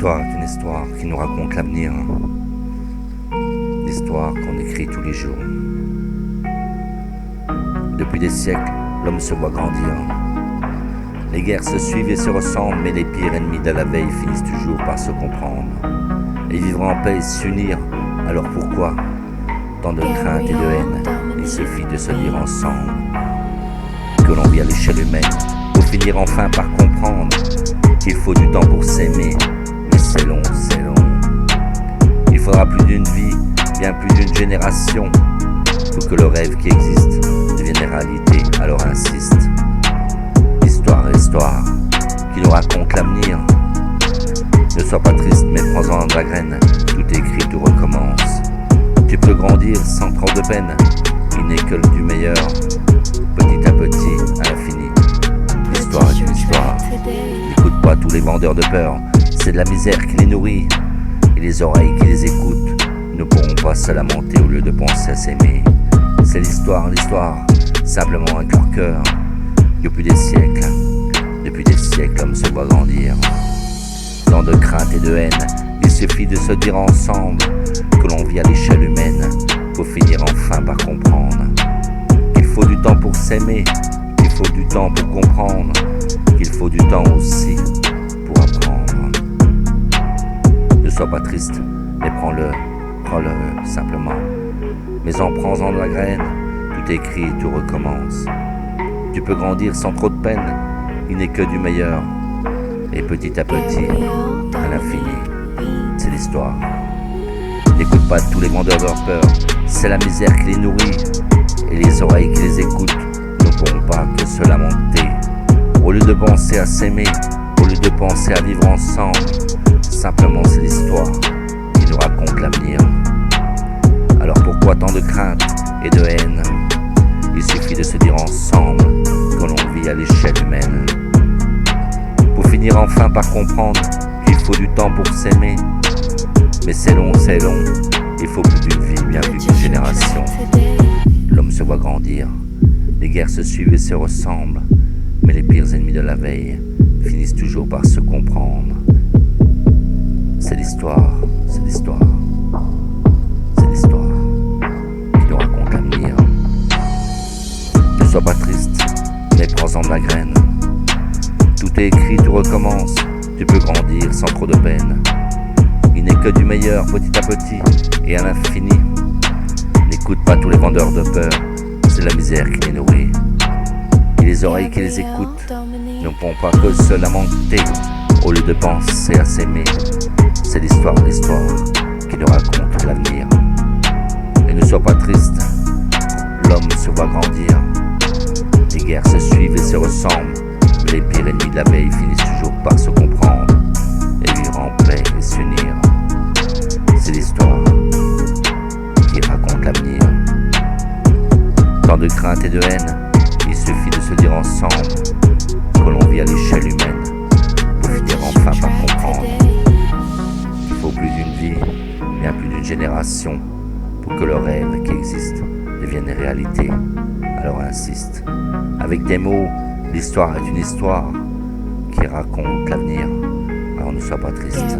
L'histoire est une histoire qui nous raconte l'avenir. L'histoire qu'on écrit tous les jours. Depuis des siècles, l'homme se voit grandir. Les guerres se suivent et se ressemblent, mais les pires ennemis de la veille finissent toujours par se comprendre. Et vivre en paix et s'unir, alors pourquoi tant de crainte et de haine? Il suffit de se dire ensemble que l'on vit à l'échelle humaine, pour finir enfin par comprendre qu'il faut du temps pour s'aimer, mais c'est long, c'est long. Il faudra plus d'une vie, bien plus d'une génération, pour que le rêve qui existe devienne réalité, alors insiste. Histoire, qui nous raconte l'avenir. Ne sois pas triste, mais prends-en de la graine, tout est écrit, tout recommence. Tu peux grandir sans trop de peine, il n'est que du meilleur, petit à petit, à l'infini. L'histoire est une histoire. N'écoute pas tous les vendeurs de peur, c'est de la misère qui les nourrit, et les oreilles qui les écoutent ne pourront pas se lamenter au lieu de penser à s'aimer. C'est l'histoire, simplement avec leur cœur. Depuis des siècles, l'homme se voit grandir. Tant de crainte et de haine, il suffit de se dire ensemble que l'on vit à l'échelle humaine, pour finir enfin par comprendre qu'il faut du temps pour s'aimer, qu'il faut du temps pour comprendre, qu'il faut du temps aussi pour apprendre. Ne sois pas triste, mais prends-le simplement. Mais en prends-en de la graine, tout est écrit, tout recommence. Tu peux grandir sans trop de peine, il n'est que du meilleur. Et petit à petit, à l'infini, c'est l'histoire. N'écoute pas tous les vendeurs de leur peur, c'est la misère qui les nourrit, et les oreilles qui les écoutent ne pourront pas que se lamenter. Au lieu de penser à s'aimer, au lieu de penser à vivre ensemble, simplement c'est l'histoire qui nous raconte l'avenir. Alors pourquoi tant de crainte et de haine? Il suffit de se dire ensemble que l'on vit à l'échelle humaine, pour finir enfin par comprendre qu'il faut du temps pour s'aimer. Mais c'est long, il faut plus d'une vie, bien plus d'une génération. L'homme se voit grandir, les guerres se suivent et se ressemblent, mais les pires ennemis de la veille finissent toujours par se comprendre. C'est l'histoire qui nous raconte l'avenir. Ne sois pas triste, mais prends-en de la graine. Tout est écrit, tout recommence, tu peux grandir sans trop de peine. Il n'est que du meilleur, petit à petit et à l'infini. N'écoute pas tous les vendeurs de peur, c'est la misère qui les nourrit, et les oreilles qui les écoutent ne pourront pas que se lamenter, au lieu de penser à s'aimer. C'est l'histoire qui nous raconte l'avenir. Et ne sois pas triste, l'homme se voit grandir. Les guerres se suivent et se ressemblent, mais les pires ennemis de la veille finissent toujours par se comprendre et vivre en paix et s'unir. C'est l'histoire qui raconte l'avenir. Tant de crainte et de haine, il suffit de se dire ensemble que l'on vit à l'échelle humaine, pour finir enfin par comprendre qu'il faut plus d'une vie, bien plus d'une génération, pour que le rêve qui existe devienne réalité. Alors insiste, avec des mots, l'histoire est une histoire qui raconte l'avenir. Alors ne sois pas triste.